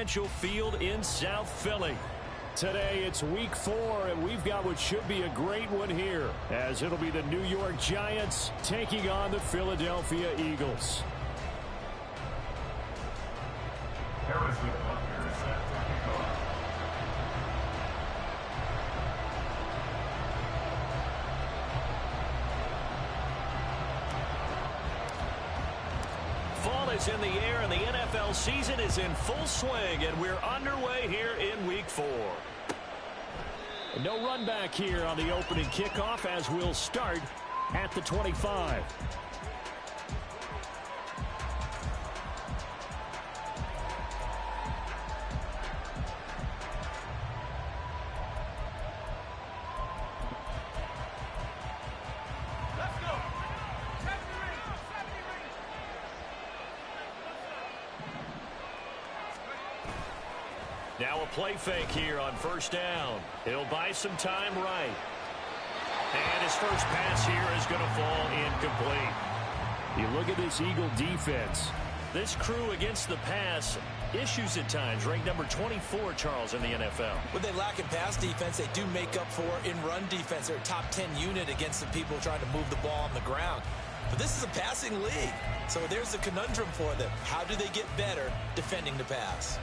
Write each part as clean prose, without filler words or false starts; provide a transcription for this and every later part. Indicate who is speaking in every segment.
Speaker 1: Prudential Field in South Philly. Today it's week 4, and we've got what should be a great one here, as it'll be the New York Giants taking on the Philadelphia Eagles. Fall is in the air, and the NFL season is in full swing, and we're underway here in week 4. No run back here on the opening kickoff, as we'll start at the 25. Now a play fake here on first down. He'll buy some time right. And his first pass here is going to fall incomplete. You look at this Eagle defense. This crew against the pass, issues at times. Ranked number 24, Charles, in the NFL.
Speaker 2: When they lack in pass defense, they do make up for in run defense. They're a top 10 unit against the people trying to move the ball on the ground. But this is a passing league. So there's a conundrum for them. How do they get better defending the pass?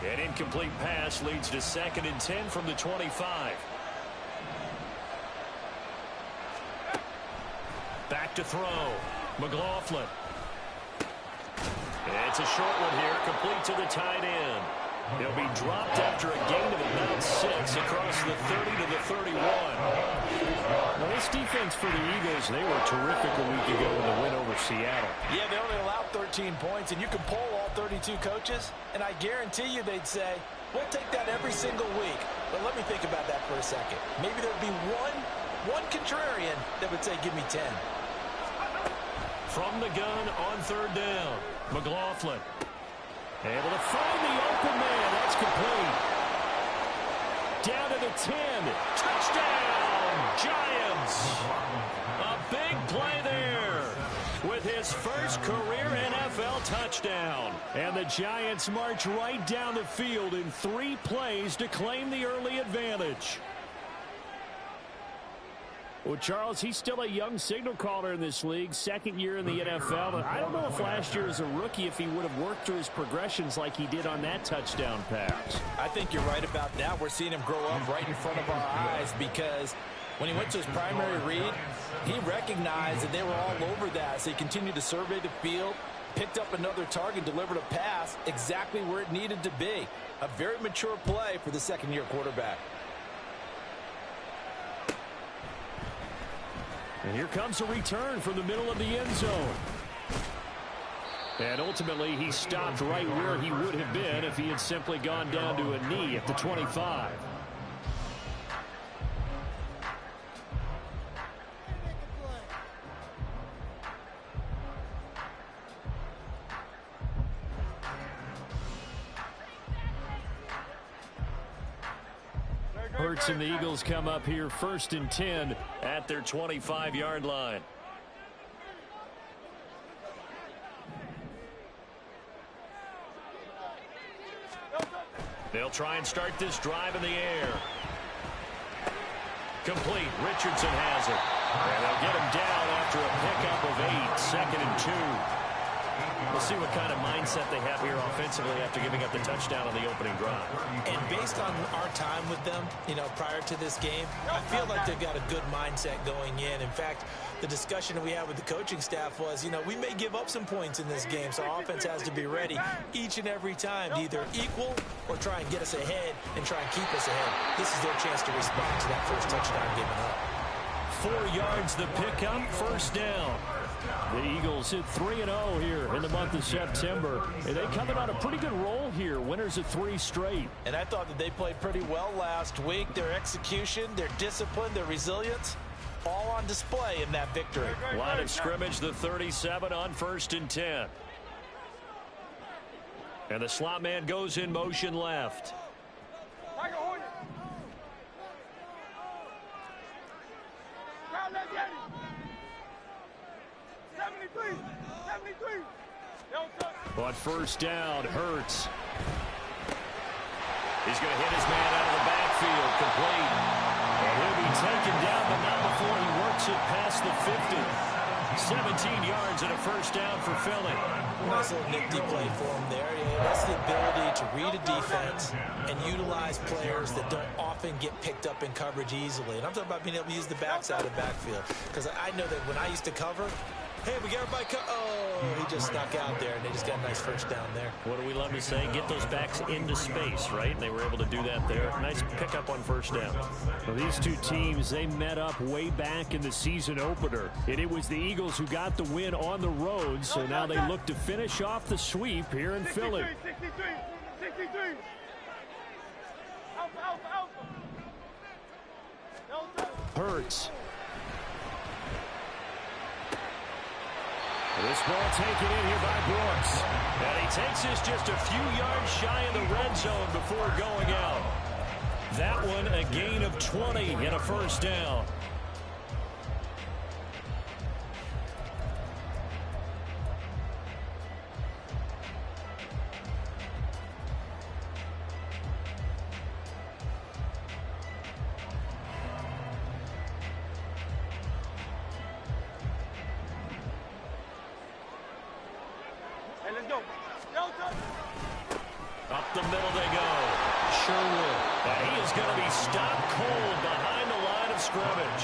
Speaker 1: An incomplete pass leads to 2nd and 10 from the 25. Back to throw. McLaughlin. It's a short one here, complete to the tight end. He'll be dropped after a gain of about 6 across the 30 to the 31. Now, this defense for the Eagles, they were terrific a week ago in the win over Seattle.
Speaker 2: Yeah, they only allowed 13 points, and you can poll all 32 coaches, and I guarantee you they'd say, we'll take that every single week. But let me think about that for a second. Maybe there'd be one contrarian that would say, give me 10.
Speaker 1: From the gun on 3rd down, McLaughlin. Able to find the open man. That's complete. Down to the 10. Touchdown, Giants. A big play there with his first career NFL touchdown. And the Giants march right down the field in 3 plays to claim the early advantage. Well, Charles, he's still a young signal caller in this league, 2nd year in the NFL. But I don't know if last year as a rookie, if he would have worked through his progressions like he did on that touchdown pass.
Speaker 2: I think you're right about that. We're seeing him grow up right in front of our eyes, because when he went to his primary read, he recognized that they were all over that. So he continued to survey the field, picked up another target, delivered a pass exactly where it needed to be. A very mature play for the 2nd-year quarterback.
Speaker 1: And here comes a return from the middle of the end zone. And ultimately, he stopped right where he would have been if he had simply gone down to a knee at the 25. Hurts and the Eagles come up here 1st and 10 at their 25-yard line. They'll try and start this drive in the air. Complete. Richardson has it. And they'll get him down after a pickup of 8, 2nd and 2. We'll see what kind of mindset they have here offensively after giving up the touchdown on the opening drive.
Speaker 2: And based on our time with them, prior to this game, I feel like they've got a good mindset going in. In fact, the discussion that we had with the coaching staff was, we may give up some points in this game, so our offense has to be ready each and every time to either equal or try and get us ahead and try and keep us ahead. This is their chance to respond to that first touchdown given up.
Speaker 1: 4 yards the pickup, 1st down. The Eagles hit 3-0 here in the month of September. And they coming on a pretty good roll here. Winners of 3 straight.
Speaker 2: And I thought that they played pretty well last week. Their execution, their discipline, their resilience, all on display in that victory.
Speaker 1: Line of scrimmage, the 37 on 1st and 10. And the slot man goes in motion left.
Speaker 3: 73. 73.
Speaker 1: On first down, Hurts. He's going to hit his man out of the backfield, complete. And he'll be taken down, but not before he works it past the 50. 17 yards and a first down for Philly.
Speaker 2: Nice little nifty play for him there. Yeah, that's the ability to read a defense and utilize players that don't often get picked up in coverage easily. And I'm talking about being able to use the backside of the backfield. Because I know that when I used to cover, hey, we got everybody he just stuck out there, and they just got a nice first down there.
Speaker 1: What do we love to say? Get those backs into space, right? And they were able to do that there. Nice pickup on first down.
Speaker 3: Well, these two teams, they met up way back in the season opener. And it was the Eagles who got the win on the road, so now they look to finish off the sweep here in Philly.
Speaker 4: 63.
Speaker 3: Hurts.
Speaker 1: This ball taken in here by Brooks. And he takes this just a few yards shy of the red zone before going out. That one a gain of 20 and a first down. Up the middle they go. Sherwood. And he is going to be stopped cold behind the line of scrimmage.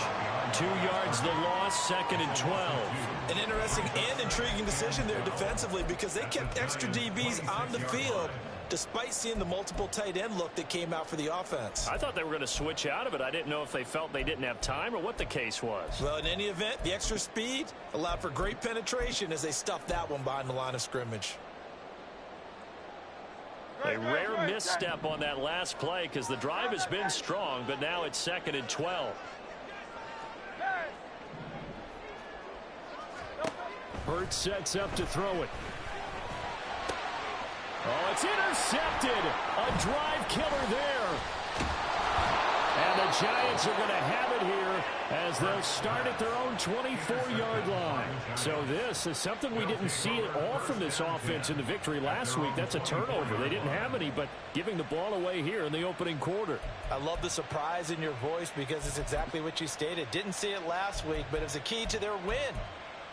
Speaker 1: 2 yards the loss, 2nd and 12.
Speaker 2: An interesting and intriguing decision there defensively because they kept extra DBs on the field despite seeing the multiple tight end look that came out for the offense.
Speaker 1: I thought they were going to switch out of it. I didn't know if they felt they didn't have time or what the case was.
Speaker 2: Well, in any event, the extra speed allowed for great penetration as they stuffed that one behind the line of scrimmage.
Speaker 1: A rare misstep on that last play because the drive has been strong, but now it's 2nd and 12.
Speaker 3: Hurts sets up to throw it.
Speaker 1: Oh, it's intercepted. A drive killer there.
Speaker 3: And the Giants are going to have it here as they'll start at their own 24-yard line. So this is something we didn't see at all from this offense in the victory last week. That's a turnover. They didn't have any, but giving the ball away here in the opening quarter.
Speaker 2: I love the surprise in your voice because it's exactly what you stated. Didn't see it last week, but it was a key to their win.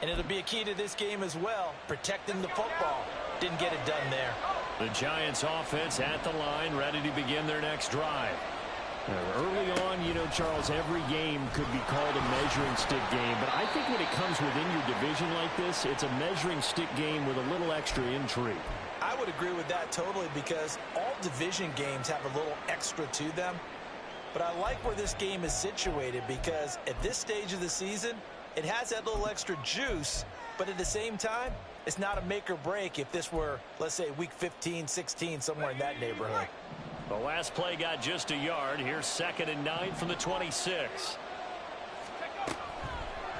Speaker 2: And it'll be a key to this game as well, protecting the football. Didn't get it done there.
Speaker 1: The Giants offense at the line, ready to begin their next drive.
Speaker 3: Early on, you know, Charles, every game could be called a measuring stick game. But I think when it comes within your division like this, it's a measuring stick game with a little extra intrigue.
Speaker 2: I would agree with that totally because all division games have a little extra to them. But I like where this game is situated because at this stage of the season, it has that little extra juice. But at the same time, it's not a make or break if this were, let's say, week 15, 16, somewhere in that neighborhood.
Speaker 1: The last play got just a yard. Here's 2nd and 9 from the 26.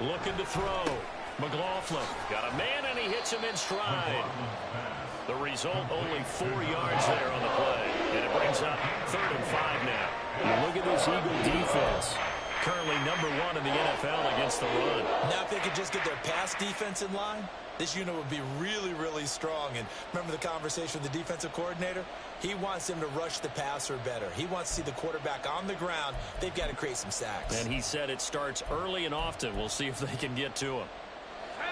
Speaker 1: Looking to throw. McLaughlin got a man, and he hits him in stride. The result, only 4 yards there on the play. And it brings up 3rd and 5 now.
Speaker 3: You look at this Eagle defense.
Speaker 1: Currently #1 in the NFL against the run.
Speaker 2: Now if they could just get their pass defense in line, this unit would be really, really strong. And remember the conversation with the defensive coordinator? He wants them to rush the passer better. He wants to see the quarterback on the ground. They've got to create some sacks.
Speaker 1: And he said it starts early and often. We'll see if they can get to him.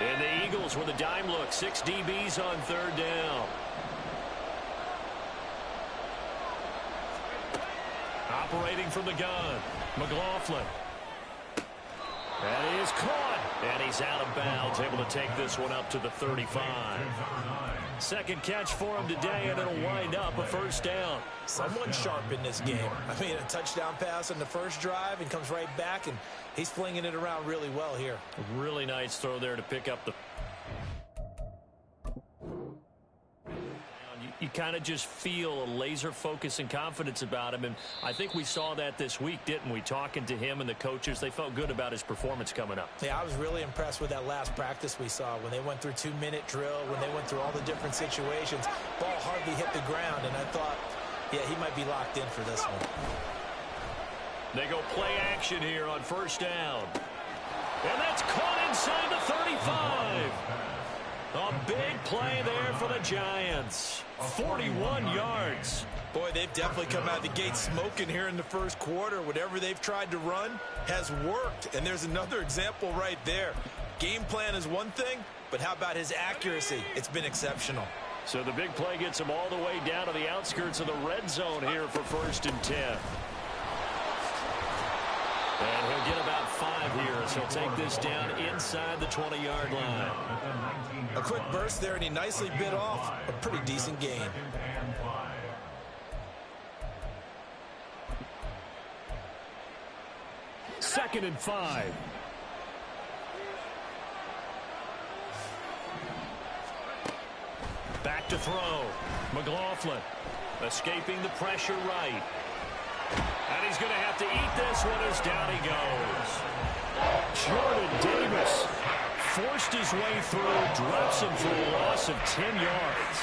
Speaker 1: And the Eagles with a dime look. 6 DBs on 3rd down. Operating from the gun, McLaughlin. And he is caught. And he's out of bounds, able to take this one up to the 35. Second catch for him today, and it'll wind up a first down.
Speaker 2: Someone sharp in this game. I mean, a touchdown pass on the first drive and comes right back, and he's flinging it around really well here.
Speaker 1: A really nice throw there to pick up the... You kind of just feel a laser focus and confidence about him, and I think we saw that this week, didn't we? Talking to him and the coaches, they felt good about his performance coming up.
Speaker 2: Yeah, I was really impressed with that last practice we saw when they went through 2-minute drill, when they went through all the different situations. Ball hardly hit the ground, and I thought, yeah, he might be locked in for this one.
Speaker 1: They go play action here on first down. And that's caught inside the 35.
Speaker 3: A big play there for the Giants. 41 yards.
Speaker 2: Boy, they've definitely come out of the gate smoking here in the first quarter. Whatever they've tried to run has worked. And there's another example right there. Game plan is one thing, but how about his accuracy? It's been exceptional.
Speaker 3: So the big play gets him all the way down to the outskirts of the red zone here for 1st and 10. And he'll get about 5 here, so he'll take this down inside the 20-yard line.
Speaker 2: A quick burst there, and he nicely bit off a pretty decent gain.
Speaker 3: Second and 5. Back to throw. McLaughlin escaping the pressure right. And he's going to have to eat this one as down he goes. Jordan Davis forced his way through, drops him for a loss of 10 yards.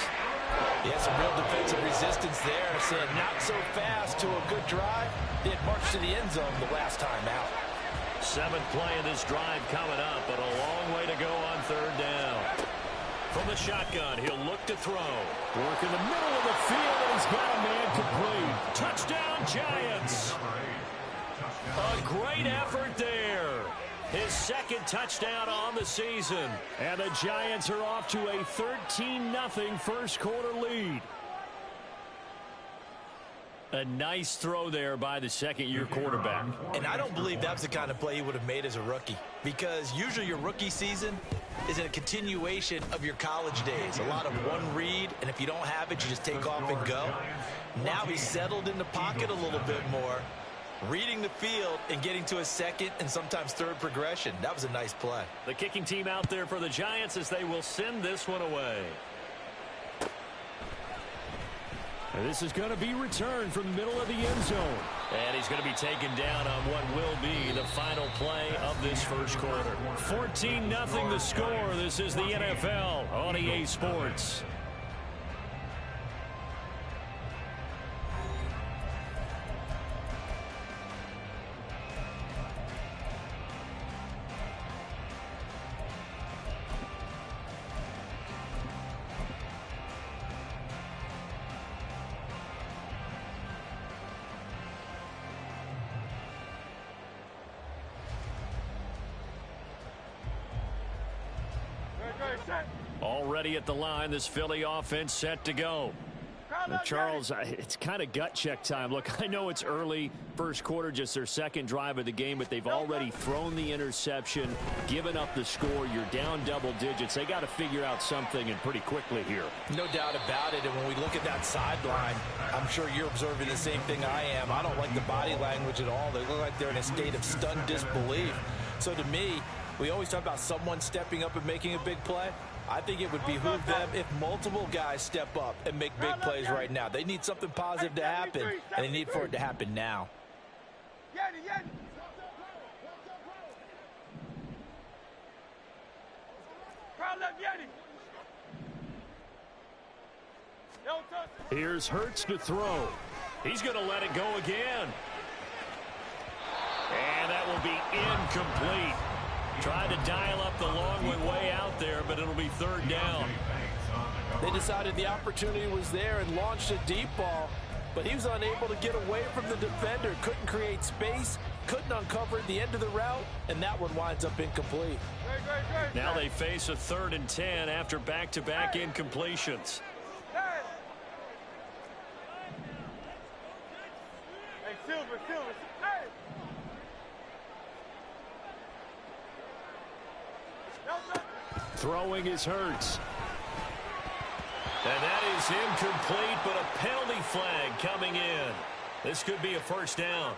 Speaker 2: He had some real defensive resistance there. Said not so fast to a good drive. He had marched to the end zone the last time out.
Speaker 3: 7th play of this drive coming up, but a long way to go on 3rd down. From the shotgun, he'll look to throw. Work in the middle of the field, and he's got a man complete. Touchdown, Giants. A great effort there. His 2nd touchdown on the season. And the Giants are off to a 13-0 first quarter lead. A nice throw there by the second-year quarterback.
Speaker 2: And I don't believe that's the kind of play he would have made as a rookie. Because usually your rookie season is a continuation of your college days. A lot of one read, and if you don't have it, you just take off and go. Now he's settled in the pocket a little bit more, reading the field and getting to a 2nd and sometimes 3rd progression. That was a nice play.
Speaker 3: The kicking team out there for the Giants as they will send this one away. And this is going to be returned from the middle of the end zone. And he's going to be taken down on what will be the final play of this first quarter. 14-0 the score. This is the NFL on EA Sports. Already at the line, this Philly offense set to go. Charles, it's kind of gut check time. Look, I know it's early, first quarter, just their 2nd drive of the game, but they've already thrown the interception, given up the score. You're down double digits. They got to figure out something, and pretty quickly here.
Speaker 2: No doubt about it. And when we look at that sideline, I'm sure you're observing the same thing I am. I don't like the body language at all. They look like they're in a state of stunned disbelief. So to me, we always talk about someone stepping up and making a big play. I think it would behoove them if multiple guys step up and make big plays right now. They need something positive to happen, and they need for it to happen now.
Speaker 3: Here's Hurts to throw. He's going to let it go again. And that will be incomplete. Tried to dial up the long way out there, but it'll be 3rd down.
Speaker 2: They decided the opportunity was there and launched a deep ball, but he was unable to get away from the defender. Couldn't create space, couldn't uncover the end of the route, and that one winds up incomplete.
Speaker 3: Now they face a 3rd and 10 after back-to-back incompletions.
Speaker 4: Hey, Silver. Hey!
Speaker 3: Throwing is Hurts. And that is incomplete, but a penalty flag coming in. This could be a 1st down.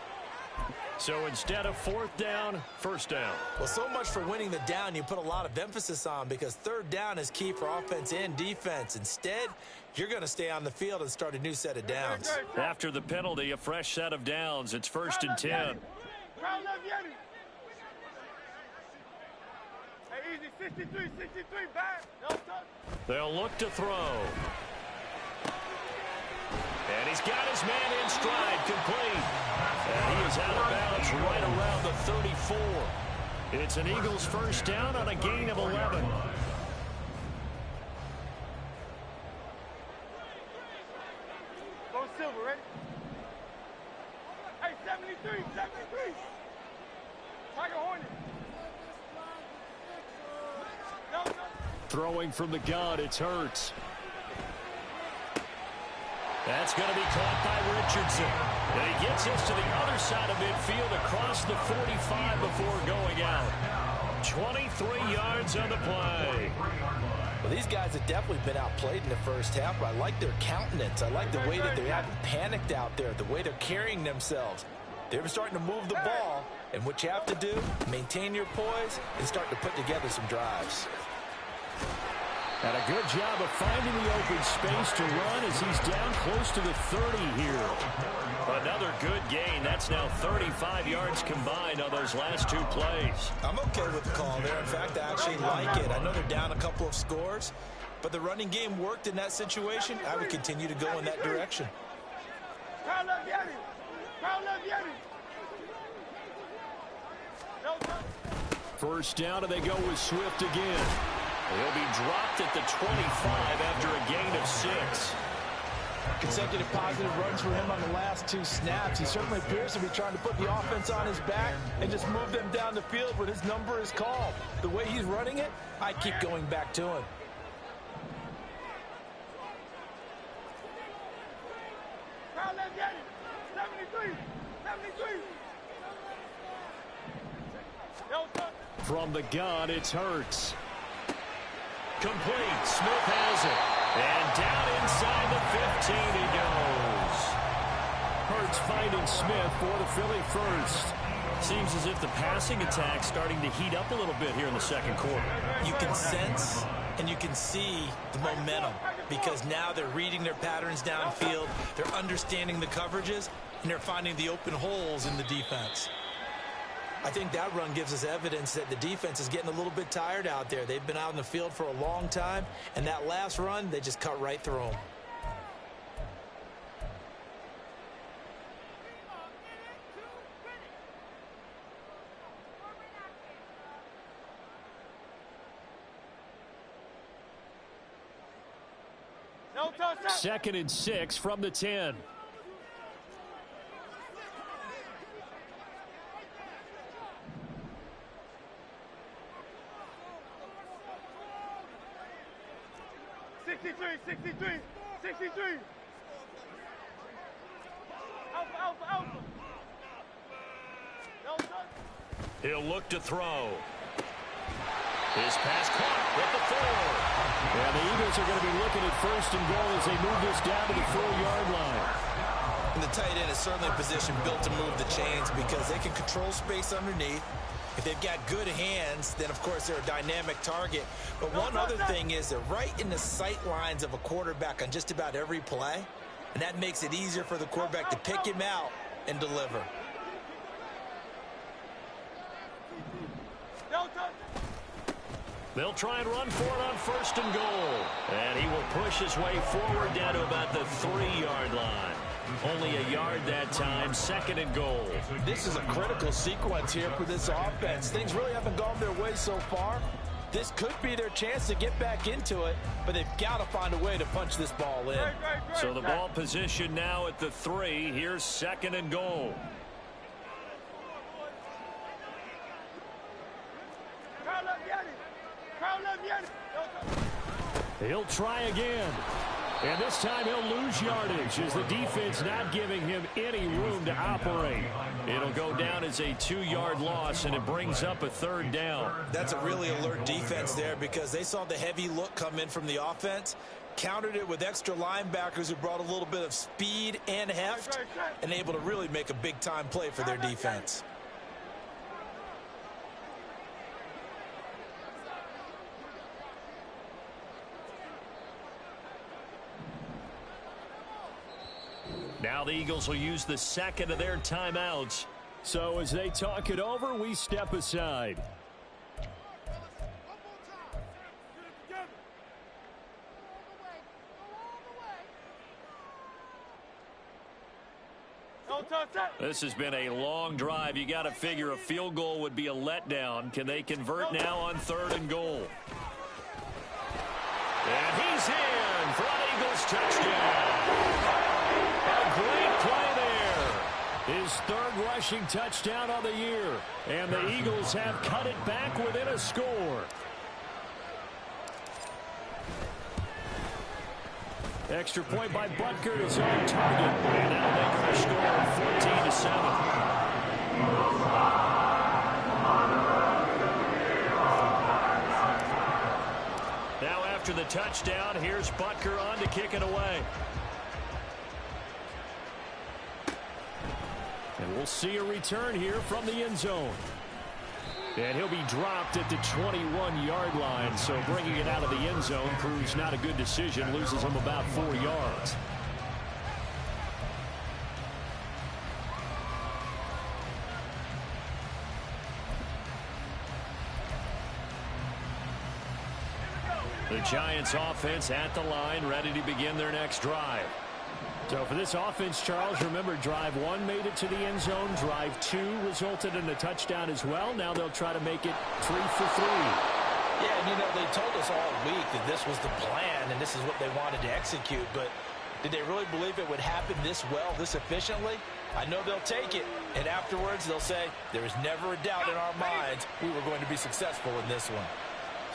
Speaker 3: So instead of 4th down, 1st down.
Speaker 2: Well, so much for winning the down you put a lot of emphasis on, because 3rd down is key for offense and defense. Instead, you're going to stay on the field and start a new set of downs.
Speaker 3: After the penalty, a fresh set of downs. It's 1st and 10.
Speaker 4: Hey, easy, 63, back.
Speaker 3: They'll look to throw. And he's got his man in stride, complete. And he is out of bounds right around the 34. It's an Eagles 1st down on a gain of 11.
Speaker 4: Silver, ready? Hey, 73, 73. Tiger Hornet. No, no.
Speaker 3: Throwing from the gun, it's Hurts.
Speaker 1: That's going to be caught by Richardson. And he gets us to the other side of midfield across the 45 before going out. 23 yards on the play.
Speaker 2: Well, these guys have definitely been outplayed in the first half, but I like their countenance. I like the way that they haven't panicked out there, the way they're carrying themselves. They're starting to move the ball, and what you have to do, maintain your poise and start to put together some drives.
Speaker 3: And a good job of finding the open space to run as he's down close to the 30 here.
Speaker 1: Another good gain. That's now 35 yards combined on those last two plays.
Speaker 2: I'm okay with the call there. In fact, I actually like it. I know they're down a couple of scores, but the running game worked in that situation. I would continue to go in that direction.
Speaker 4: Crowd love Yeti. Crowd love Yeti. No, no.
Speaker 3: First down, and they go with Swift again.
Speaker 1: He'll be dropped at the 25 after a gain of 6.
Speaker 2: Consecutive positive runs for him on the last two snaps. He certainly appears to be trying to put the offense on his back and just move them down the field when his number is called. The way he's running it, I keep going back to him.
Speaker 4: Crowd love Yeti. 73, 73. No, no.
Speaker 3: From the gun, it's Hurts.
Speaker 1: Complete. Smith has it. And down inside the 15 he goes.
Speaker 3: Hurts finding Smith for the Philly first.
Speaker 1: Seems as if the passing attack's starting to heat up a little bit here in the second quarter.
Speaker 2: You can sense and you can see the momentum because now they're reading their patterns downfield, they're understanding the coverages, and they're finding the open holes in the defense. I think that run gives us evidence that the defense is getting a little bit tired out there. They've been out in the field for a long time, and that last run, they just cut right through them.
Speaker 4: No touchdown.
Speaker 3: 2nd and 6 from the 10.
Speaker 4: Alpha. No touch.
Speaker 1: He'll look to throw. His pass caught at the 4.
Speaker 3: And the Eagles are going to be looking at 1st and goal as they move this down to the 4-yard line.
Speaker 2: And the tight end is certainly a position built to move the chains because they can control space underneath. If they've got good hands, then of course they're a dynamic target. But one other thing is they're right in the sight lines of a quarterback on just about every play. And that makes it easier for the quarterback to pick him out and deliver.
Speaker 4: No touch.
Speaker 1: They'll try and run for it on 1st and goal. And he will push his way forward down to about the 3-yard line. Only a yard that time, 2nd and goal.
Speaker 2: This is a critical sequence here for this offense. Things really haven't gone their way so far. This could be their chance to get back into it, but they've got to find a way to punch this ball in.
Speaker 4: Great.
Speaker 1: So the ball position now at the 3. Here's 2nd and goal.
Speaker 4: Crowd love Yeti. Crowd love Yeti. No touch.
Speaker 3: He'll try again. And this time he'll lose yardage as the defense not giving him any room to operate. It'll go down as a 2-yard loss, and it brings up a 3rd down.
Speaker 2: That's a really alert defense there because they saw the heavy look come in from the offense, countered it with extra linebackers who brought a little bit of speed and heft, and able to really make a big-time play for their defense.
Speaker 1: Now the Eagles will use the 2nd of their timeouts.
Speaker 3: So as they talk it over, we step aside.
Speaker 4: No touch.
Speaker 1: This has been a long drive. You got to figure a field goal would be a letdown. Can they convert now on 3rd and goal? And he's in for an Eagles touchdown. A
Speaker 3: His third rushing touchdown on the year. And the Eagles have cut it back within a score. Extra point by Butker is on target. And that'll make our score 14-7. Now after the touchdown, here's Butker on to kick it away. And we'll see a return here from the end zone. And he'll be dropped at the 21-yard line, so bringing it out of the end zone proves not a good decision, loses him about 4 yards. The Giants offense at the line, ready to begin their next drive. So for this offense, Charles, remember, drive 1 made it to the end zone. Drive 2 resulted in a touchdown as well. Now they'll try to make it 3 for 3.
Speaker 2: Yeah, and they told us all week that this was the plan and this is what they wanted to execute. But did they really believe it would happen this well, this efficiently? I know they'll take it. And afterwards, they'll say, there was never a doubt in our minds we were going to be successful in this one.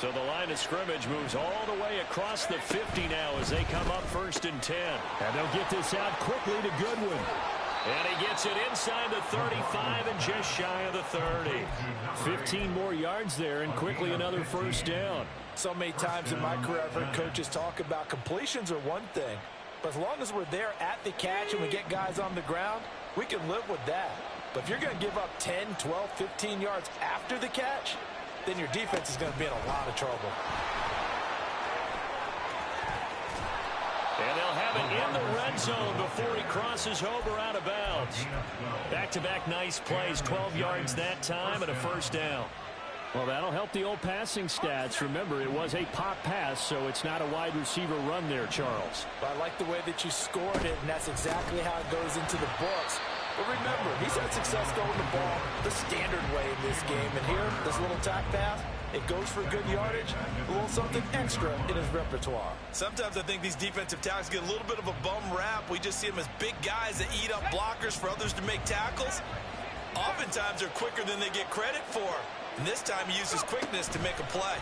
Speaker 3: So the line of scrimmage moves all the way across the 50 now as they come up 1st and 10. And they'll get this out quickly to Goodwin. And he gets it inside the 35 and just shy of the 30. 15 more yards there and quickly another first down.
Speaker 2: So many times in my career, I've heard coaches talk about completions are one thing. But as long as we're there at the catch and we get guys on the ground, we can live with that. But if you're going to give up 10, 12, 15 yards after the catch, then your defense is going to be in a lot of trouble.
Speaker 3: And they'll have it in the red zone before he crosses over out of bounds. Back-to-back nice plays, 12 yards that time and a first down. Well, that'll help the old passing stats. Remember, it was a pop pass, so it's not a wide receiver run there, Charles.
Speaker 2: But I like the way that you scored it, and that's exactly how it goes into the books. But remember, he's had success throwing the ball the standard way in this game. And here, this little tack pass, it goes for good yardage, a little something extra in his repertoire.
Speaker 5: Sometimes I think these defensive tackles get a little bit of a bum rap. We just see them as big guys that eat up blockers for others to make tackles. Oftentimes, they're quicker than they get credit for. And this time, he uses quickness to make a play.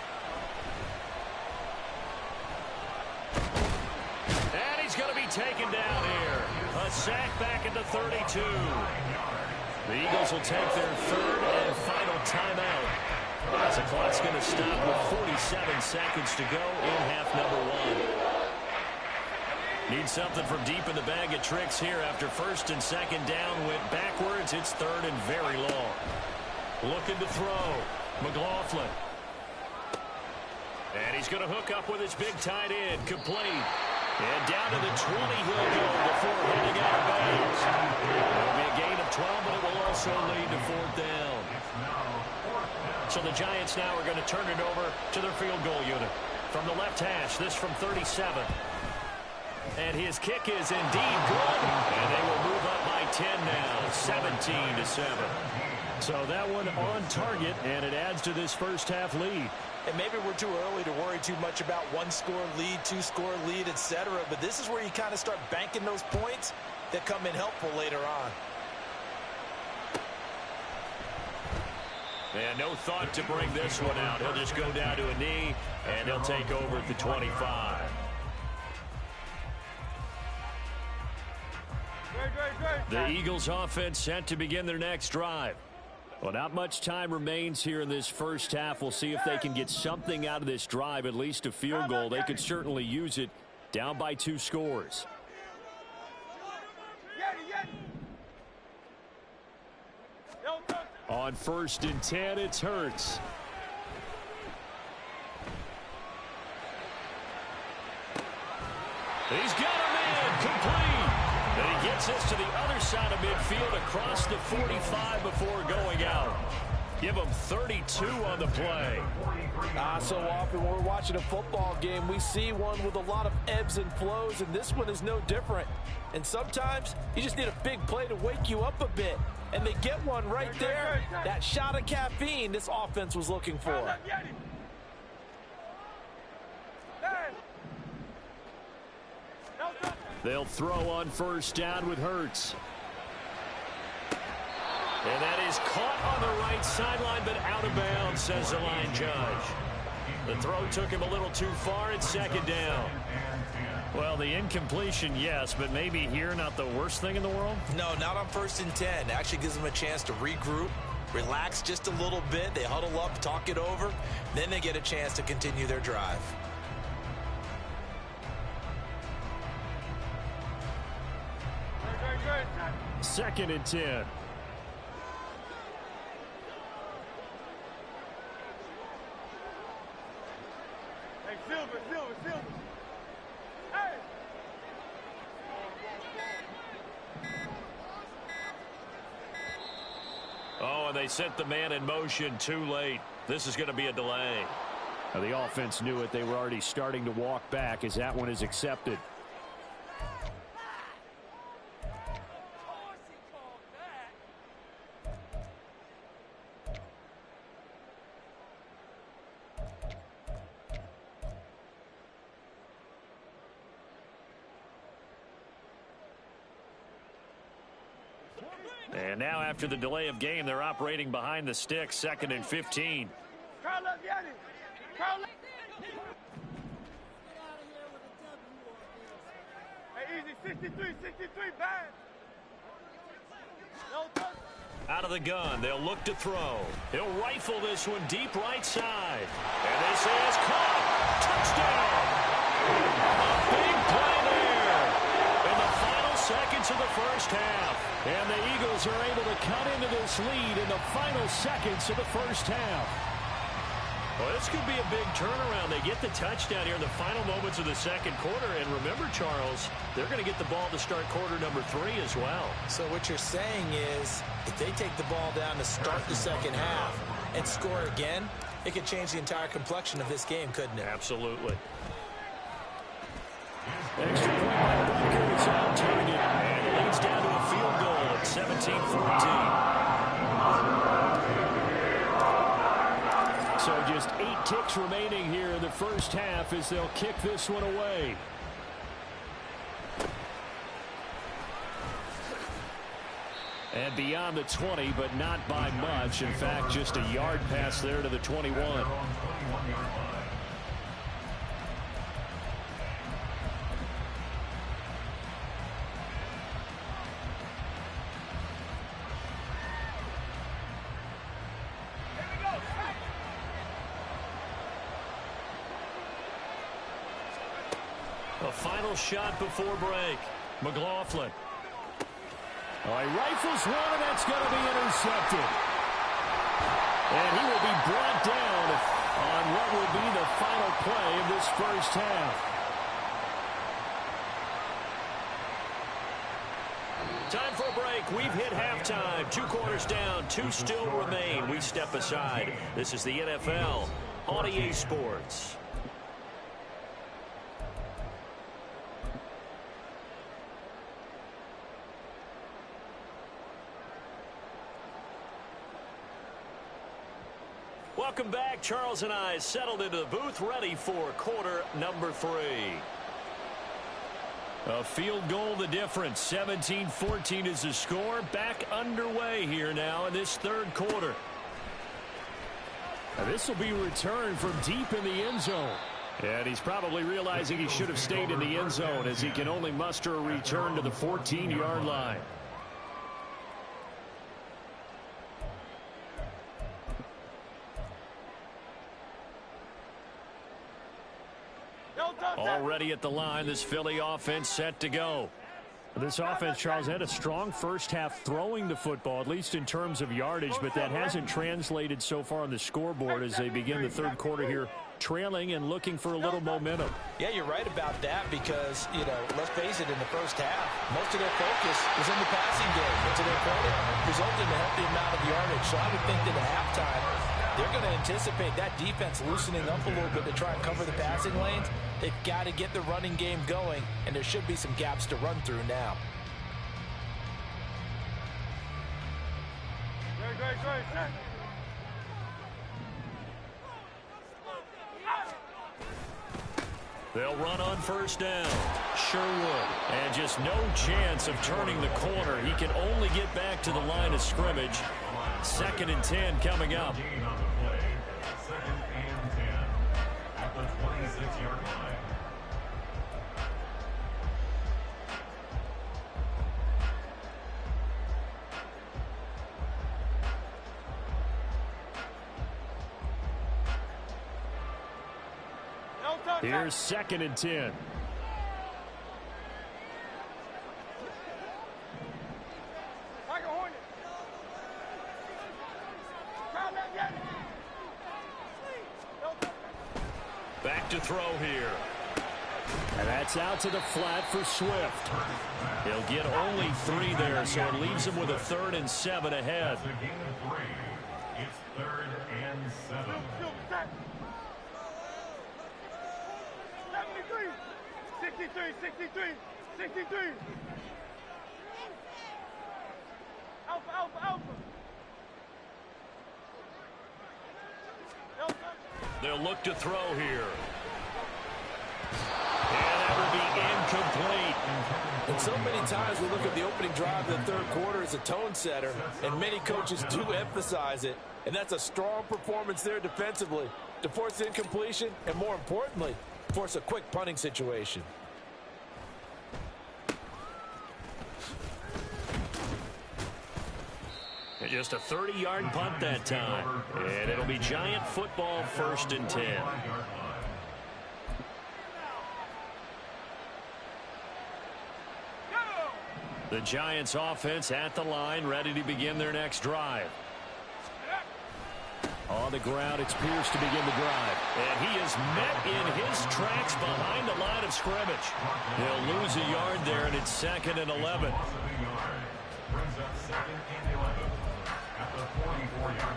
Speaker 3: And he's going to be taken down here. A sack back at the 32. The Eagles will take their third and final timeout. As the clock's going to stop with 47 seconds to go in half number 1. Need something from deep in the bag of tricks here after 1st and 2nd down went backwards. It's 3rd and very long. Looking to throw. McLaughlin. And he's going to hook up with his big tight end. Complete. And down to the 20 he'll go before heading out of bounds. It'll be a gain of 12, but it will also lead to 4th down. So the Giants now are going to turn it over to their field goal unit. From the left hash, this from 37. And his kick is indeed good. And they will move up by 10 now, 17-7. So that one on target, and it adds to this first half lead.
Speaker 2: And maybe we're too early to worry too much about 1-score lead, 2-score lead, etc. But this is where you kind of start banking those points that come in helpful later on.
Speaker 3: And no thought to bring this one out. He'll just go down to a knee, and he'll take over at the 25. The Eagles offense set to begin their next drive. Well, not much time remains here in this first half. We'll see if they can get something out of this drive, at least a field goal. They could certainly use it, down by 2 scores. On 1st and 10, it's Hurts. He's got a man complete. And he gets this to the other side of midfield across the 45 before going out. Give him 32 on the play.
Speaker 2: So often when we're watching a football game, we see one with a lot of ebbs and flows, and this one is no different. And sometimes you just need a big play to wake you up a bit. And they get one right there. That shot of caffeine this offense was looking for.
Speaker 3: They'll throw on 1st down with Hurts. And that is caught on the right sideline, but out of bounds, says the line judge. The throw took him a little too far. It's second down. Well, the incompletion, yes, but maybe here not the worst thing in the world?
Speaker 2: No, not on 1st and 10. Actually gives them a chance to regroup, relax just a little bit. They huddle up, talk it over. Then they get a chance to continue their drive.
Speaker 3: Second and 10.
Speaker 4: Hey, Silver. Hey!
Speaker 3: Oh, and they sent the man in motion too late. This is going to be a delay. Now, the offense knew it. They were already starting to walk back as that one is accepted. And now after the delay of game, they're operating behind the sticks, 2nd and 15.
Speaker 4: Curl up, Yanni. Curl up. Hey, easy. 63, bad. No touch.
Speaker 3: Out of the gun, they'll look to throw. He'll rifle this one deep right side. And this is caught. Touchdown. Big play there. In the final seconds of the first half. And the Eagles are able to cut into this lead in the final seconds of the first half. Well, this could be a big turnaround. They get the touchdown here in the final moments of the second quarter. And remember, Charles, they're going to get the ball to start quarter number 3 as well.
Speaker 2: So what you're saying is if they take the ball down to start the second half and score again, it could change the entire complexion of this game, couldn't it?
Speaker 3: Absolutely. Extra point by Booker. It's on target. And it leads down to a field goal at 17-14. So just 8 ticks remaining here in the first half as they'll kick this one away. And beyond the 20, but not by much. In fact, just a yard pass there to the 21. A final shot before break. McLaughlin. Oh, he rifles one, and that's going to be intercepted. And he will be brought down on what will be the final play of this first half. Time for a break. We've hit halftime. 2 quarters down. 2 still remain. We step aside. This is the NFL on EA Sports. Welcome back. Charles and I settled into the booth, ready for quarter number 3. A field goal the difference. 17-14 is the score. Back underway here now in this third quarter. Now this will be returned from deep in the end zone. And he's probably realizing he should have stayed in the end zone as he can only muster a return to the 14-yard line. Already at the line, this Philly offense set to go. This offense, Charles, had a strong first half throwing the football, at least in terms of yardage, but that hasn't translated so far on the scoreboard as they begin the third quarter here, trailing and looking for a little momentum.
Speaker 2: Yeah, you're right about that because, you know, let's face it, in the first half, most of their focus was in the passing game. And to their credit, resulted in a healthy amount of yardage. So I would think that at halftime, they're going to anticipate that defense loosening up a little bit to try and cover the passing lanes. They've got to get the running game going, and there should be some gaps to run through now.
Speaker 4: Great.
Speaker 3: They'll run on first down. Sherwood. And just no chance of turning the corner. He can only get back to the line of scrimmage. 2nd and 10 coming up.
Speaker 6: Second and 10 at the 26-yard line.
Speaker 3: Here's 2nd and 10. Back to throw here. And that's out to the flat for Swift. He'll get only 3 there, so it leaves him with a 3rd and 7 ahead.
Speaker 6: It's a gain of 3. It's 3rd and 7.
Speaker 4: 63. Alpha.
Speaker 3: They'll look to throw here. And that will be incomplete.
Speaker 2: And so many times we look at the opening drive of the 3rd quarter as a tone setter, and many coaches do emphasize it. And that's a strong performance there defensively to force incompletion and, more importantly, force a quick punting situation.
Speaker 3: Just a 30-yard punt that time. And it'll be Giant football, 1st and 10. The Giants offense at the line, ready to begin their next drive. On the ground, it's Pierce to begin the drive. And he is met in his tracks behind the line of scrimmage. He'll lose a yard there, and it's 2nd and 11.
Speaker 6: Brings up 2nd and 11 at the 44-yard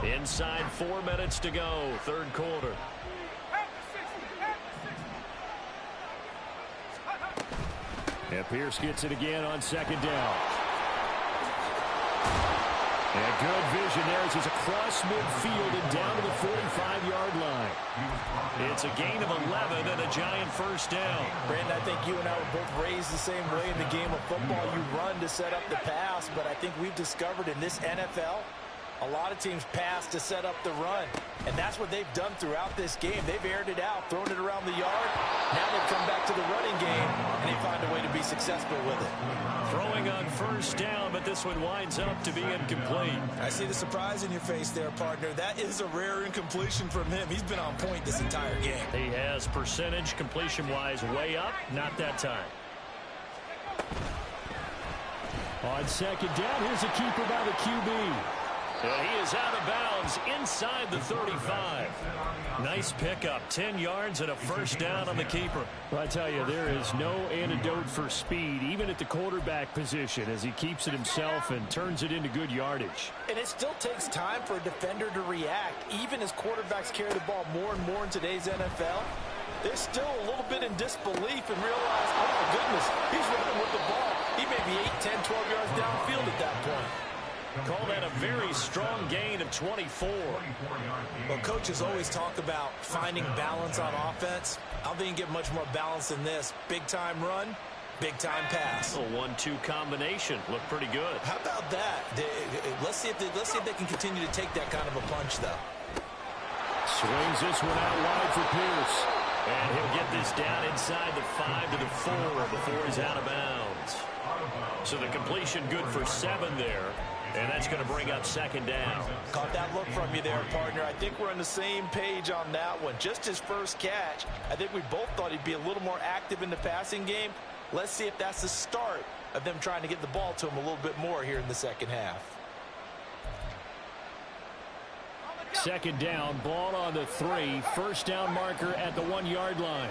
Speaker 6: line.
Speaker 3: Inside 4 minutes to go, 3rd quarter. And Pierce gets it again on 2nd down. And good vision there as he's across midfield and down to the 45-yard line. It's a gain of 11 and a Giant 1st down.
Speaker 2: Brandon, I think you and I were both raised the same way in the game of football. You run to set up the pass, but I think we've discovered in this NFL, a lot of teams pass to set up the run. And that's what they've done throughout this game. They've aired it out, thrown it around the yard. Now they've come back to the running game, and they find a way to be successful with it.
Speaker 3: Throwing on 1st down, but this one winds up to be incomplete.
Speaker 2: I see the surprise in your face there, partner. That is a rare incompletion from him. He's been on point this entire game.
Speaker 3: He has percentage completion-wise way up, not that time. On 2nd down, here's a keeper by the QB. And he is out of bounds inside the 35. Nice pickup, 10 yards and a 1st down on the keeper. Well, I tell you, there is no antidote for speed, even at the quarterback position, as he keeps it himself and turns it into good yardage.
Speaker 2: And it still takes time for a defender to react. Even as quarterbacks carry the ball more and more in today's NFL, they're still a little bit in disbelief and realize, oh my goodness, he's running with the ball. He may be 8, 10, 12 yards downfield at that point.
Speaker 3: Call that a very strong gain of 24.
Speaker 2: Well, coaches always talk about finding balance on offense. I don't think you can get much more balance than this. Big-time run, big-time pass.
Speaker 3: A 1-2 combination. Looked pretty good.
Speaker 2: How about that? Let's see if they can continue to take that kind of a punch, though.
Speaker 3: Swings this one out wide for Pierce. And he'll get this down inside the 5 to the 4 before he's out of bounds. So the completion good for 7 there. And that's going to bring up 2nd down.
Speaker 2: Caught that look from you there, partner. I think we're on the same page on that one. Just his first catch, I think we both thought he'd be a little more active in the passing game. Let's see if that's the start of them trying to get the ball to him a little bit more here in the second half.
Speaker 3: 2nd down, ball on the 3. 1st down marker at the 1-yard line.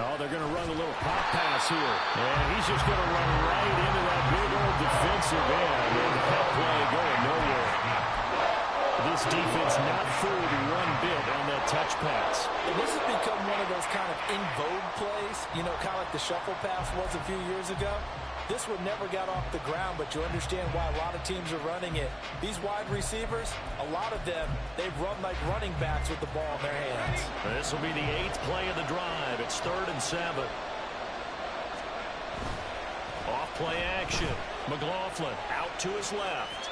Speaker 3: Oh, they're going to run a little pop pass here. And he's just going to run right into that big old defensive end. And that play going nowhere. This defense not fooled one bit on that touch pass.
Speaker 2: And this has become one of those kind of in vogue plays, you know, kind of like the shuffle pass was a few years ago. This one never got off the ground, but you understand why a lot of teams are running it. These wide receivers, a lot of them, they've run like running backs with the ball in their hands.
Speaker 3: This will be the 8th play of the drive. It's 3rd and 7. Off play action. McLaughlin out to his left.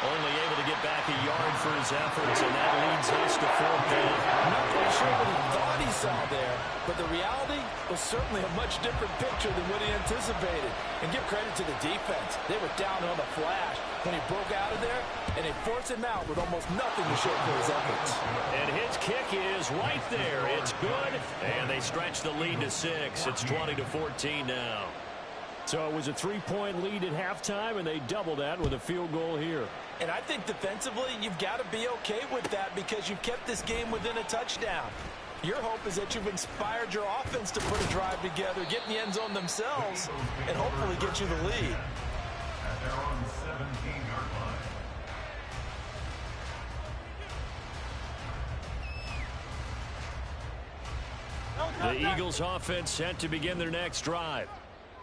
Speaker 3: Only able to get back a yard for his efforts, and that leads us to 4th down.
Speaker 2: I'm not quite sure what he thought he saw there, but the reality was certainly a much different picture than what he anticipated. And give credit to the defense. They were down on the flash when he broke out of there, and they forced him out with almost nothing to show for his efforts.
Speaker 3: And his kick is right there. It's good, and they stretch the lead to 6. It's 20-14 now. So it was a 3-point lead at halftime, and they double that with a field goal here.
Speaker 2: And I think defensively, you've got to be okay with that because you've kept this game within a touchdown. Your hope is that you've inspired your offense to put a drive together, get in the end zone themselves, and hopefully get you the lead.
Speaker 6: At their own 17-yard line.
Speaker 3: The Eagles offense set to begin their next drive.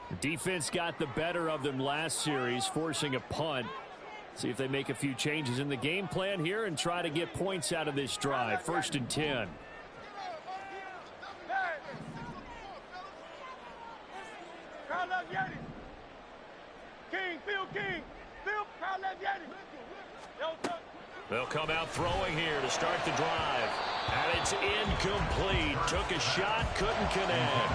Speaker 3: The defense got the better of them last series, forcing a punt. See if they make a few changes in the game plan here and try to get points out of this drive. 1st and 10.
Speaker 4: Crowd love Yeti. King, Phil King. Phil, crowd love Yeti.
Speaker 3: They'll come out throwing here to start the drive. And it's incomplete. Took a shot, couldn't connect.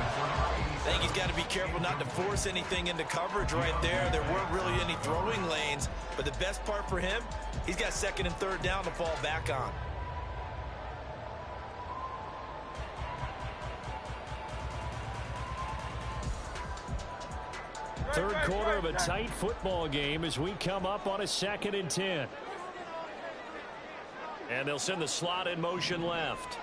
Speaker 5: I think he's got to be careful not to force anything into coverage right there. There weren't really any throwing lanes. But the best part for him, he's got 2nd and 3rd down to fall back on.
Speaker 3: Third quarter of a tight football game as we come up on a 2nd and 10. And they'll send the slot in motion left.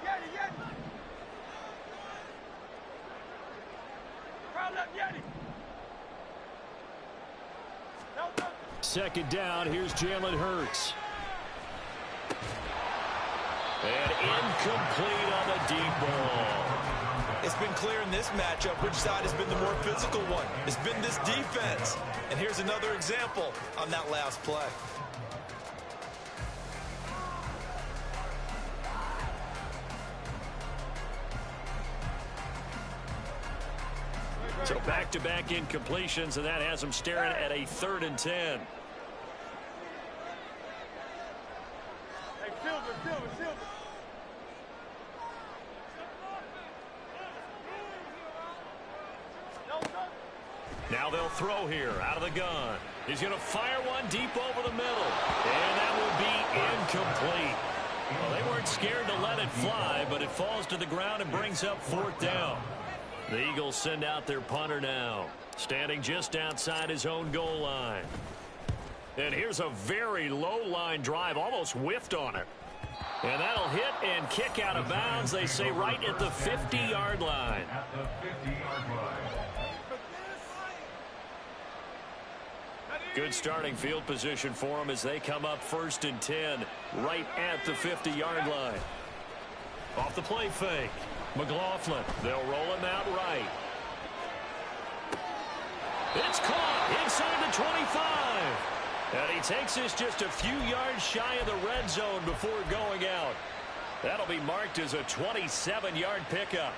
Speaker 4: Yeti, Yeti. Crowd love Yeti.
Speaker 3: 2nd down, here's Jalen Hurts. And incomplete on the deep ball.
Speaker 5: It's been clear in this matchup which side has been the more physical one. It's been this defense. And here's another example on that last play.
Speaker 3: So back-to-back incompletions, and that has them staring at a 3rd and 10.
Speaker 4: Hey, Silver.
Speaker 3: Now they'll throw here out of the gun. He's going to fire one deep over the middle. And that will be incomplete. Well, they weren't scared to let it fly, but it falls to the ground and brings up 4th down. The Eagles send out their punter now, standing just outside his own goal line. And here's a very low line drive, almost whiffed on it. And that'll hit and kick out of bounds, they say, right at the 50-yard line.
Speaker 6: At the 50-yard line.
Speaker 3: Good starting field position for them as they come up 1st and 10, right at the 50-yard line. Off the play fake. McLaughlin, they'll roll him out right. It's caught inside the 25. And he takes this just a few yards shy of the red zone before going out. That'll be marked as a 27-yard pickup.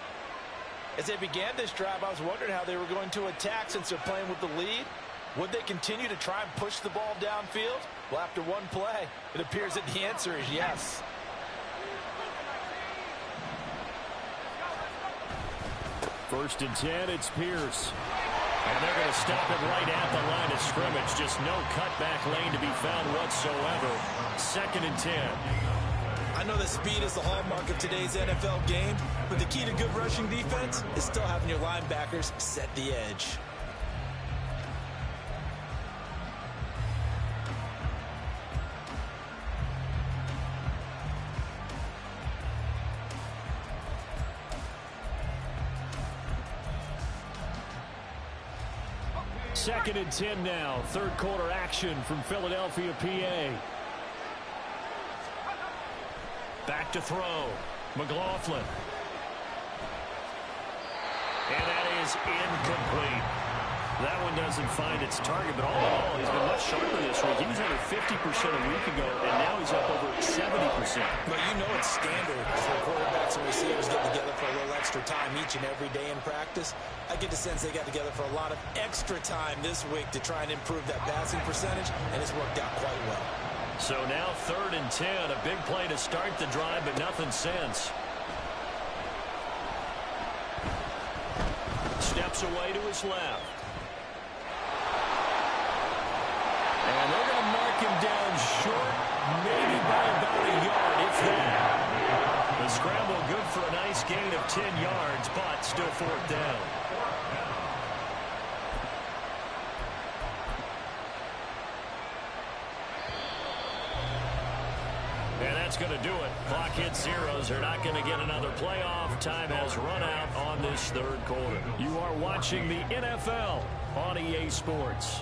Speaker 2: As they began this drive, I was wondering how they were going to attack since they're playing with the lead. Would they continue to try and push the ball downfield? Well, after one play, it appears that the answer is yes.
Speaker 3: First and 10, it's Pierce. And they're going to stop it right at the line of scrimmage. Just no cutback lane to be found whatsoever. 2nd and 10.
Speaker 5: I know that speed is the hallmark of today's NFL game, but the key to good rushing defense is still having your linebackers set the edge.
Speaker 3: Second and 10 now. Third quarter action from Philadelphia, PA. Back to throw.
Speaker 1: McLaughlin. And that is incomplete. That one doesn't find its target, but all in all, he's been much sharper this week. He was under 50% a week ago, and now he's up over 70%.
Speaker 2: Well, you know it's standard for quarterbacks and receivers get together for a little extra time each and every day in practice. I get the sense they got together for a lot of extra time this week to try and improve that passing percentage, and it's worked out quite well.
Speaker 1: So now 3rd and 10, a big play to start the drive, but nothing since. Steps away to his left. And they're going to mark him down short, maybe by about a yard, if that. The scramble good for a nice gain of 10 yards, but still 4th down. And that's going to do it. Clock hits zeros. They're not going to get another playoff. Time has run out on this 3rd quarter. You are watching the NFL on EA Sports.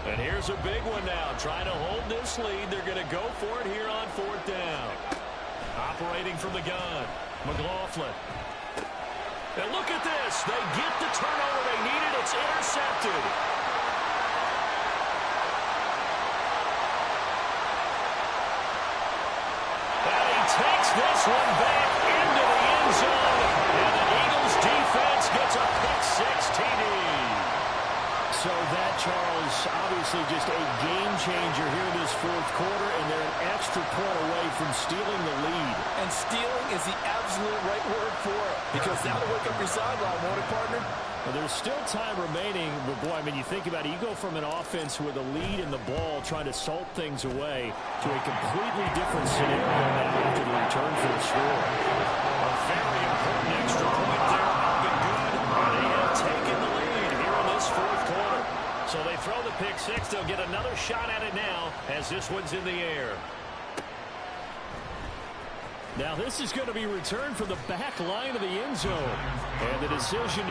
Speaker 1: And here's a big one now. Trying to hold this lead. They're going to go for it here on 4th down. Operating from the gun. McLaughlin. And look at this. They get the turnover they needed. It's intercepted. And he takes this one back into the end zone. And the Eagles defense gets a pick-6 TD. So that, Charles, obviously just a game changer here in this 4th quarter, and they're an extra point away from stealing the lead.
Speaker 2: And stealing is the absolute right word for it, because that'll wake up your sideline, won't it, partner?
Speaker 1: Well, there's still time remaining, but boy, I mean, you think about it, you go from an offense with a lead in the ball trying to salt things away to a completely different scenario now after the return for the score. A very important extra point there, up and good, and they have taken the lead here in this 4th quarter. So they throw the pick-6. They'll get another shot at it now as this one's in the air. Now this is going to be returned from the back line of the end zone. And the decision...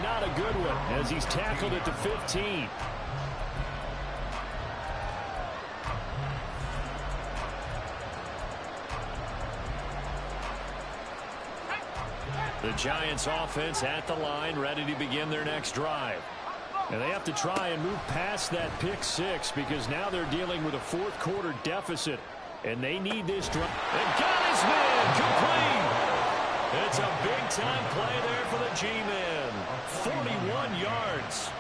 Speaker 1: Not a good one as he's tackled at the 15. The Giants offense at the line, ready to begin their next drive. And they have to try and move past that pick-6 because now they're dealing with a 4th quarter deficit. And they need this drive. And got his man complete. It's a big-time play there for the G-men. 41 yards.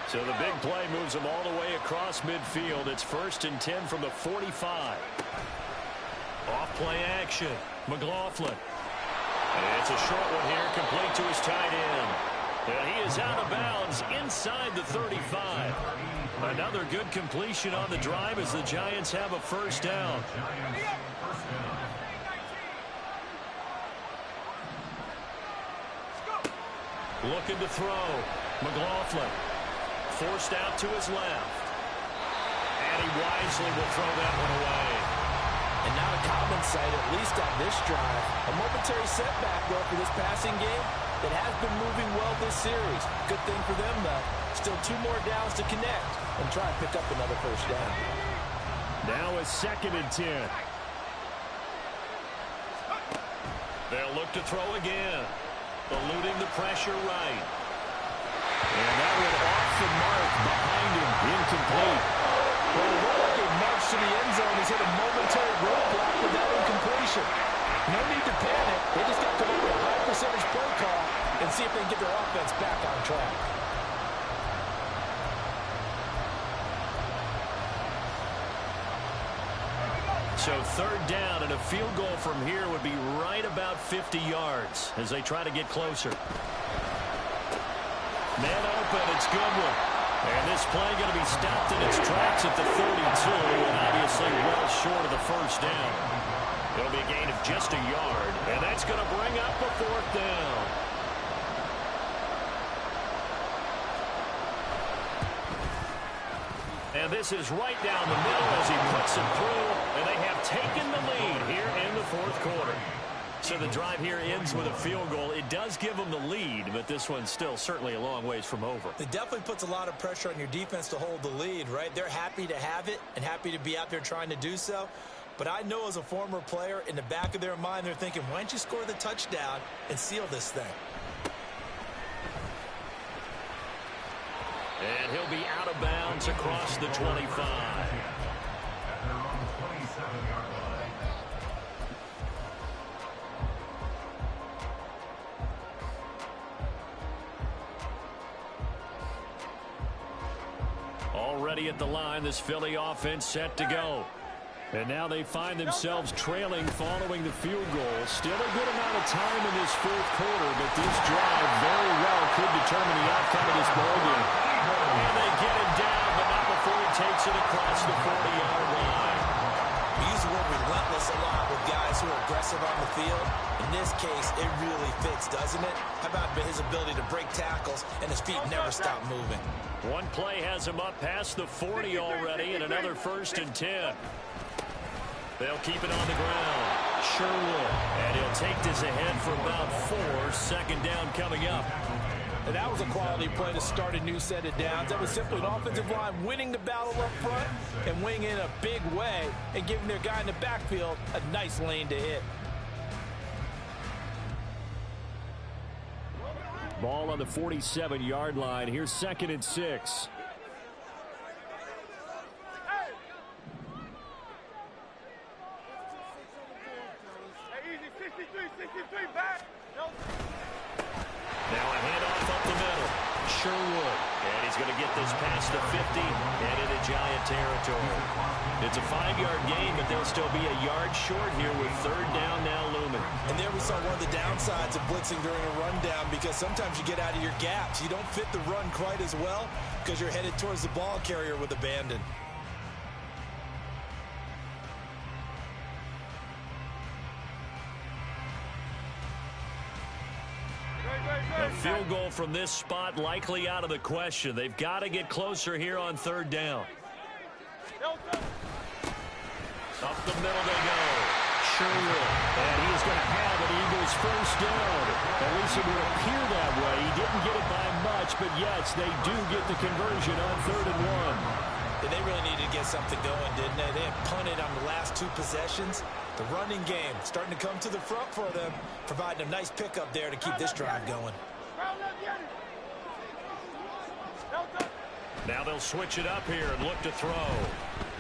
Speaker 1: So the big play moves them all the way across midfield. It's 1st and 10 from the 45. Off-play action. McLaughlin. And it's a short one here, complete to his tight end. And he is out of bounds inside the 35. Another good completion on the drive as the Giants have a 1st down. Looking to throw. McLaughlin forced out to his left. And he wisely will throw that one away.
Speaker 2: And now a common sight, at least on this drive. A momentary setback, though, for this passing game that has been moving well this series. Good thing for them, though. Still 2 more downs to connect and try and pick up another 1st down.
Speaker 1: Now a 2nd and 10. They'll look to throw again. Eluding the pressure right. And that went off the mark behind him. Incomplete.
Speaker 2: Well, it looked like a march to the end zone. He's hit a momentary roadblock with that incompletion. No need to panic. They just got to come up with a high percentage play call and see if they can get their offense back on track.
Speaker 3: So third down, and a field goal from here would be right about 50 yards as they try to get closer. Man open, it's Goodwin. And this play going to be stopped in its tracks at the 32, and obviously well short of the first down. It'll be a gain of just a yard, and that's going to bring up a fourth down. And this is right down the middle as he puts it through, and they have taken the lead here in the fourth quarter. So the drive here ends with a field goal. It does give them the lead, but this one's still certainly a long ways from over.
Speaker 2: It definitely puts a lot of pressure on your defense to hold the lead, right? They're happy to have it and happy to be out there trying to do so. But I know as a former player, in the back of their mind, they're thinking, why don't you score the touchdown and seal this thing?
Speaker 3: And he'll be out of bounds across the 25.
Speaker 6: At their own 27-yard line.
Speaker 3: Already at the line, this Philly offense set to go. And now they find themselves trailing following the field goal. Still a good amount of time in this fourth quarter, but this drive very well could determine the outcome of this ballgame. And they get him down, but not before he takes it across the 40-yard line.
Speaker 2: We use the word relentless a lot with guys who are aggressive on the field. In this case, it really fits, doesn't it? How about his ability to break tackles and his feet never stop moving?
Speaker 3: One play has him up past the 40 already, and another 1st and 10. They'll keep it on the ground. Sherwood. And he'll take this ahead for about 4. Second down coming up.
Speaker 2: And that was a quality play to start a new set of downs. That was simply an offensive line winning the battle up front and winning in a big way and giving their guy in the backfield a nice lane to hit.
Speaker 3: Ball on the 47-yard line. Here's 2nd and 6. Now a handoff up the middle. Sherwood. And he's going to get this past the 50 and into Giant territory. It's a 5-yard gain, but they'll still be a yard short here with third down now looming.
Speaker 2: And there we saw one of the downsides of blitzing during a rundown, because sometimes you get out of your gaps. You don't fit the run quite as well because you're headed towards the ball carrier with abandon.
Speaker 3: A field goal from this spot likely out of the question. They've got to get closer here on third down. Up the middle they go. Sherwood. And he's going to have an Eagles first down. At least it would appear that way. He didn't get it by much, but yes, they do get the conversion on 3rd and 1.
Speaker 2: And they really needed to get something going, didn't they? They had punted on the last 2 possessions. The running game starting to come to the front for them, providing a nice pickup there to keep this drive going.
Speaker 3: Now they'll switch it up here and look to throw.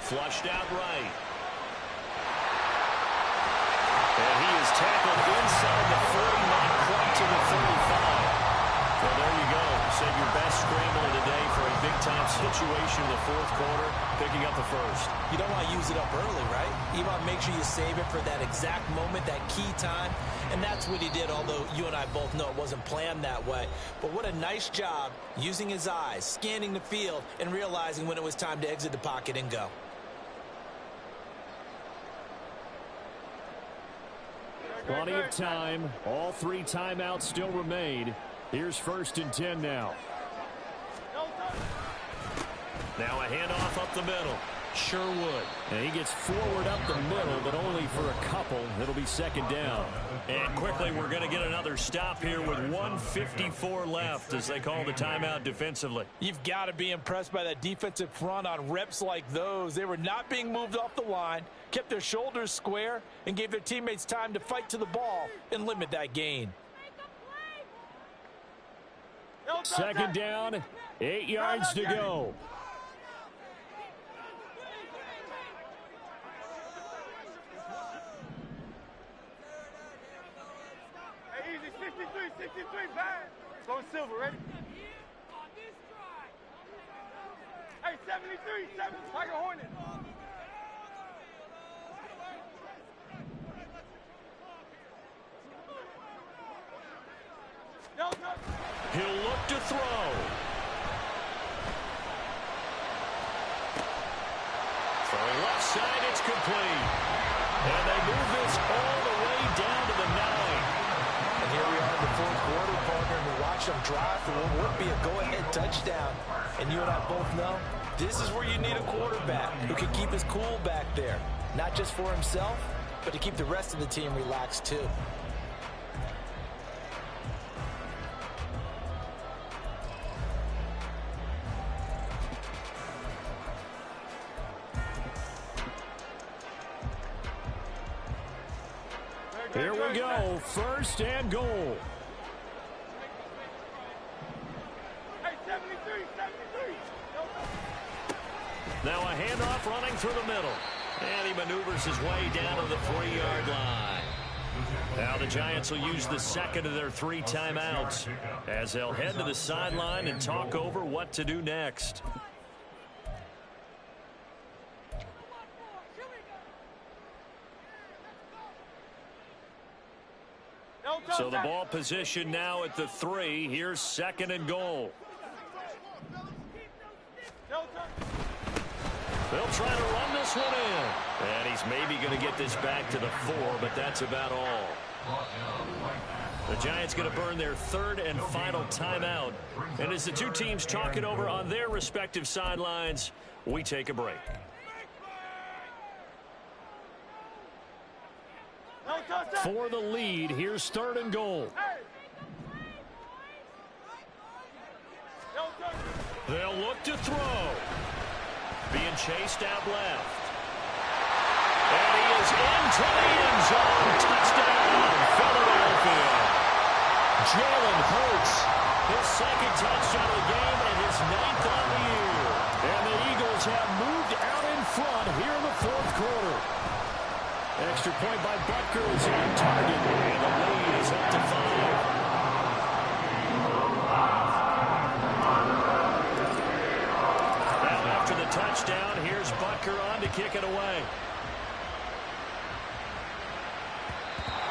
Speaker 3: Flushed out right. And he is tackled inside the 40, not quite to the 35. Well, there you go. Save your best scramble of the day for a big-time situation in the fourth quarter, picking up the first.
Speaker 2: You don't want to use it up early, right? You want to make sure you save it for that exact moment, that key time. And that's what he did, although you and I both know it wasn't planned that way. But what a nice job using his eyes, scanning the field, and realizing when it was time to exit the pocket and go.
Speaker 3: Plenty of time. All 3 timeouts still remain. Here's 1st and 10 now. Now a handoff up the middle. Sherwood. And he gets forward up the middle, but only for a couple. It'll be 2nd down. And quickly, we're going to get another stop here with 1:54 left as they call the timeout defensively.
Speaker 2: You've got to be impressed by that defensive front on reps like those. They were not being moved off the line, kept their shoulders square, and gave their teammates time to fight to the ball and limit that gain.
Speaker 3: 2nd down, 8 yards to go.
Speaker 4: Hey, easy, 63, back. Slow Silver, ready? Hey, 73, Tiger Hornet.
Speaker 1: He'll look to throw. For left side, it's complete. And they move this all the way down to the 9.
Speaker 2: And here we are in the fourth quarter, partner, and we watch them drive for what would be a go-ahead touchdown. And you and I both know this is where you need a quarterback who can keep his cool back there. Not just for himself, but to keep the rest of the team relaxed too.
Speaker 1: Here we go, first and goal.
Speaker 4: Hey, 73, 73.
Speaker 1: Now a handoff running through the middle. And he maneuvers his way down to the 3-yard line. Now the Giants will use the second of their 3 timeouts as they'll head to the sideline and talk over what to do next. So the ball position now at the 3. Here's second and goal. They'll try to run this one in. And he's maybe going to get this back to the 4, but that's about all. The Giants going to burn their 3rd and final timeout. And as the two teams talk it over on their respective sidelines, we take a break. For the lead, here's 3rd and goal. They'll look to throw. Being chased out left. And he is into the end zone. Touchdown, Philadelphia. Jalen Hurts, his 2nd touchdown of the game and his 9th on the year. And the Eagles have moved out in front here in the 4th quarter. Extra point by Butker is on target, and the lead is up to 5. Now after the touchdown, here's Butker on to kick it away.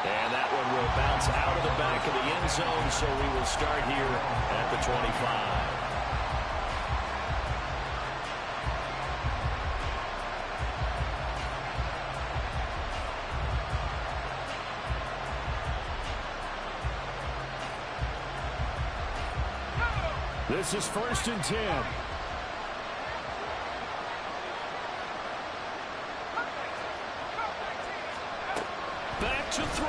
Speaker 1: And that one will bounce out of the back of the end zone, so we will start here at the 25. This is 1st and 10. Back to throw.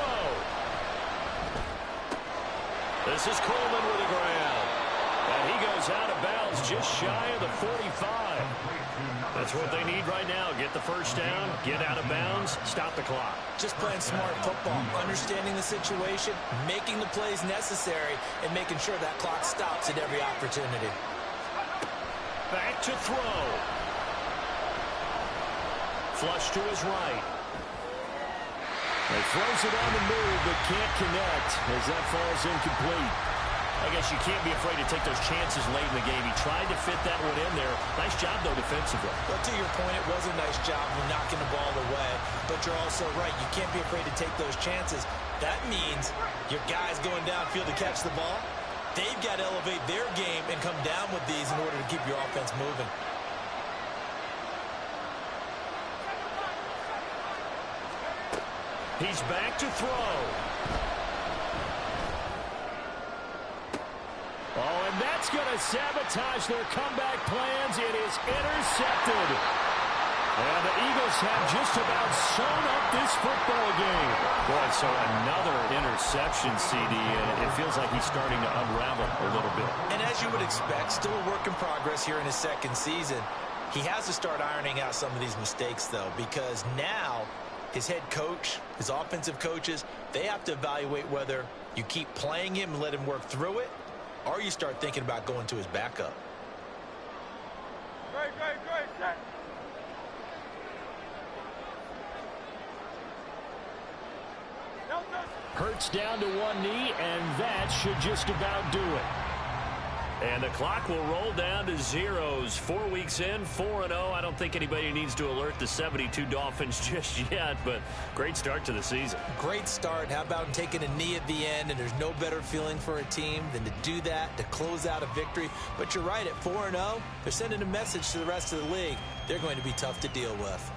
Speaker 1: This is Coleman with a grab. And he goes out of bounds just shy of the 45. That's what they need right now. Get the first down, get out of bounds, stop the clock.
Speaker 2: Just playing smart football, understanding the situation, making the plays necessary, and making sure that clock stops at every opportunity.
Speaker 1: Back to throw. Flush to his right. He throws it on the move, but can't connect as that falls incomplete. I guess you can't be afraid to take those chances late in the game. He tried to fit that one in there. Nice job, though, defensively.
Speaker 2: Well, to your point, it was a nice job of knocking the ball away. But you're also right. You can't be afraid to take those chances. That means your guys going downfield to catch the ball, they've got to elevate their game and come down with these in order to keep your offense moving.
Speaker 1: He's back to throw. Oh, and that's going to sabotage their comeback plans. It is intercepted. And the Eagles have just about sewn up this football game. Boy, so another interception, CD, and it feels like he's starting to unravel a little bit.
Speaker 2: And as you would expect, still a work in progress here in his 2nd season. He has to start ironing out some of these mistakes, though, because now his head coach, his offensive coaches, they have to evaluate whether you keep playing him and let him work through it, or you start thinking about going to his backup.
Speaker 4: Great, set.
Speaker 1: Hurts down to one knee, and that should just about do it.
Speaker 3: And the clock will roll down to zeros. 4 weeks in, 4-0. I don't think anybody needs to alert the 72 Dolphins just yet, but great start to the season.
Speaker 2: Great start. How about taking a knee at the end? And there's no better feeling for a team than to do that, to close out a victory. But you're right, at 4-0, they're sending a message to the rest of the league. They're going to be tough to deal with.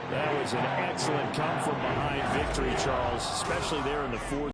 Speaker 3: That was an excellent come-from-behind victory, Charles, especially there in the fourth.